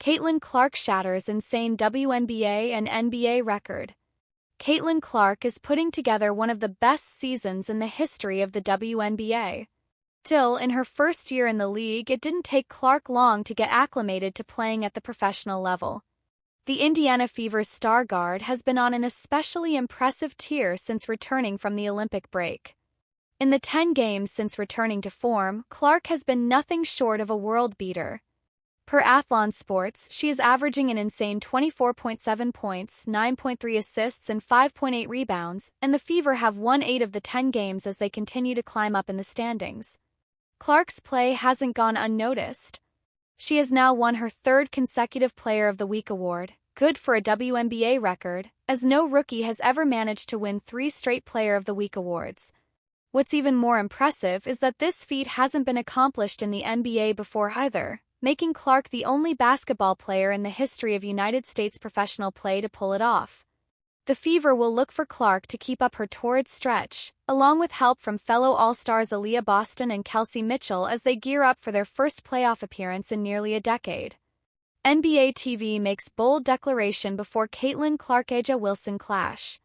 Caitlin Clark shatters insane WNBA and NBA record. Caitlin Clark is putting together one of the best seasons in the history of the WNBA. Still, in her first year in the league, it didn't take Clark long to get acclimated to playing at the professional level. The Indiana Fever's star guard has been on an especially impressive tear since returning from the Olympic break. In the 10 games since returning to form, Clark has been nothing short of a world beater. Per Athlon Sports, she is averaging an insane 24.7 points, 9.3 assists and 5.8 rebounds, and the Fever have won 8 of the 10 games as they continue to climb up in the standings. Clark's play hasn't gone unnoticed. She has now won her 3rd consecutive Player of the Week award, good for a WNBA record, as no rookie has ever managed to win 3 straight Player of the Week awards. What's even more impressive is that this feat hasn't been accomplished in the NBA before either, making Clark the only basketball player in the history of United States professional play to pull it off. The Fever will look for Clark to keep up her torrid stretch, along with help from fellow All-Stars Aaliyah Boston and Kelsey Mitchell as they gear up for their first playoff appearance in nearly a decade. NBA TV makes bold declaration before Caitlin Clark-A'ja Wilson clash.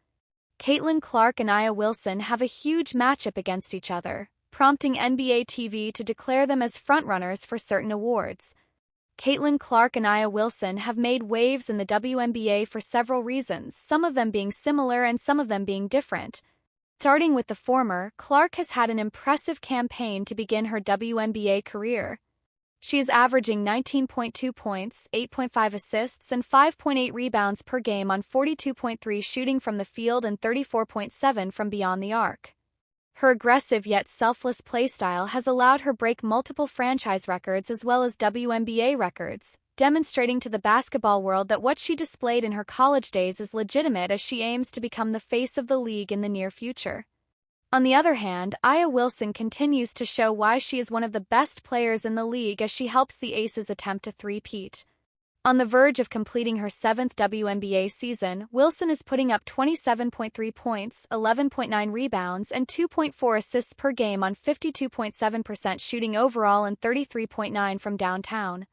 Caitlin Clark and A'ja Wilson have a huge matchup against each other, prompting NBA TV to declare them as frontrunners for certain awards. Caitlin Clark and A'ja Wilson have made waves in the WNBA for several reasons, some of them being similar and some of them being different. Starting with the former, Clark has had an impressive campaign to begin her WNBA career. She is averaging 19.2 points, 8.5 assists, and 5.8 rebounds per game on 42.3 shooting from the field and 34.7 from beyond the arc. Her aggressive yet selfless playstyle has allowed her break multiple franchise records as well as WNBA records, demonstrating to the basketball world that what she displayed in her college days is legitimate as she aims to become the face of the league in the near future. On the other hand, A'ja Wilson continues to show why she is one of the best players in the league as she helps the Aces attempt a three-peat. On the verge of completing her 7th WNBA season, Wilson is putting up 27.3 points, 11.9 rebounds, and 2.4 assists per game on 52.7% shooting overall and 33.9% from downtown.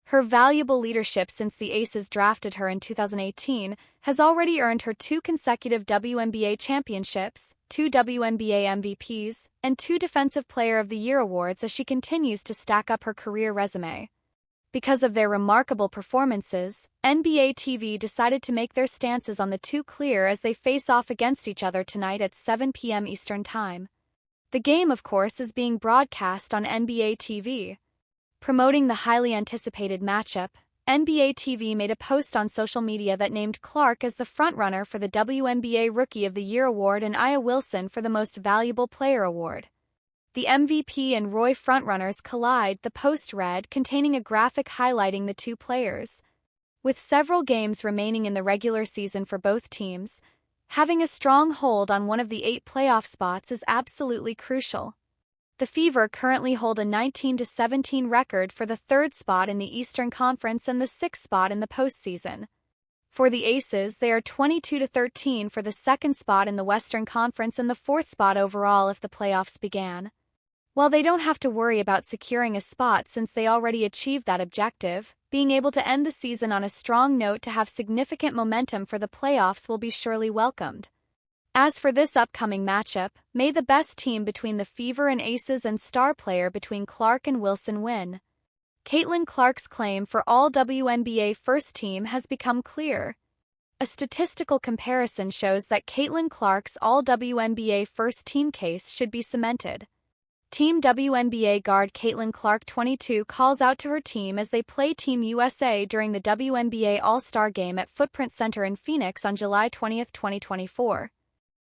Her valuable leadership since the Aces drafted her in 2018 has already earned her 2 consecutive WNBA championships, 2 WNBA MVPs, and 2 Defensive Player of the Year awards as she continues to stack up her career resume. Because of their remarkable performances, NBA TV decided to make their stances on the two clear as they face off against each other tonight at 7 p.m. Eastern Time. The game, of course, is being broadcast on NBA TV. Promoting the highly anticipated matchup, NBA TV made a post on social media that named Clark as the frontrunner for the WNBA Rookie of the Year award and A'ja Wilson for the Most Valuable Player award. The MVP and Roy frontrunners collide, the post read, containing a graphic highlighting the two players. With several games remaining in the regular season for both teams, having a strong hold on one of the 8 playoff spots is absolutely crucial. The Fever currently hold a 19-17 record for the 3rd spot in the Eastern Conference and the 6th spot in the postseason. For the Aces, they are 22-13 for the 2nd spot in the Western Conference and the 4th spot overall if the playoffs began. While they don't have to worry about securing a spot since they already achieved that objective, being able to end the season on a strong note to have significant momentum for the playoffs will be surely welcomed. As for this upcoming matchup, may the best team between the Fever and Aces and star player between Clark and Wilson win. Caitlin Clark's claim for All-WNBA first team has become clear. A statistical comparison shows that Caitlin Clark's All-WNBA first team case should be cemented. Team WNBA guard Caitlin Clark 22 calls out to her team as they play Team USA during the WNBA All-Star Game at Footprint Center in Phoenix on July 20, 2024.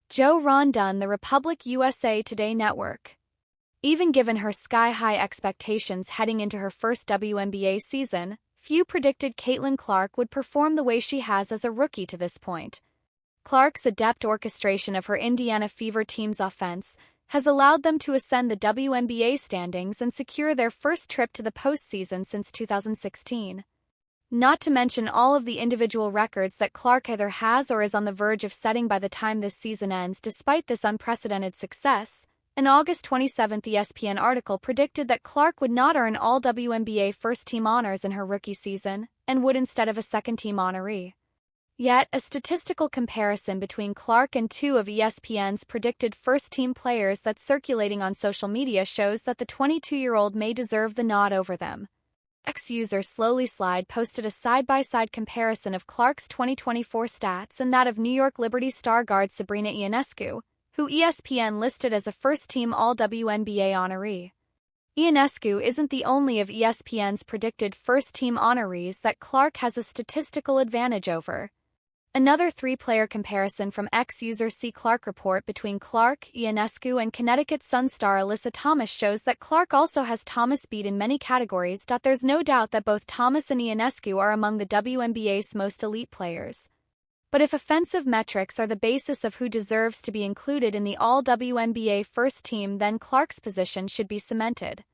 Joe Rondon, The Republic USA Today Network. Even given her sky-high expectations heading into her first WNBA season, few predicted Caitlin Clark would perform the way she has as a rookie to this point. Clark's adept orchestration of her Indiana Fever team's offense has allowed them to ascend the WNBA standings and secure their first trip to the postseason since 2016. Not to mention all of the individual records that Clark either has or is on the verge of setting by the time this season ends. Despite this unprecedented success, an August 27 ESPN article predicted that Clark would not earn all WNBA first-team honors in her rookie season, and would instead of a second-team honoree. Yet, a statistical comparison between Clark and two of ESPN's predicted first-team players that's circulating on social media shows that the 22-year-old may deserve the nod over them. Ex-user Slowly Slide posted a side-by-side comparison of Clark's 2024 stats and that of New York Liberty star guard Sabrina Ionescu, who ESPN listed as a first-team All-WNBA honoree. Ionescu isn't the only of ESPN's predicted first-team honorees that Clark has a statistical advantage over. Another three-player comparison from ex-user C. Clark report between Clark, Ionescu, and Connecticut Sun star Alyssa Thomas shows that Clark also has Thomas beat in many categories. There's no doubt that both Thomas and Ionescu are among the WNBA's most elite players. But if offensive metrics are the basis of who deserves to be included in the All-WNBA first team, then Clark's position should be cemented.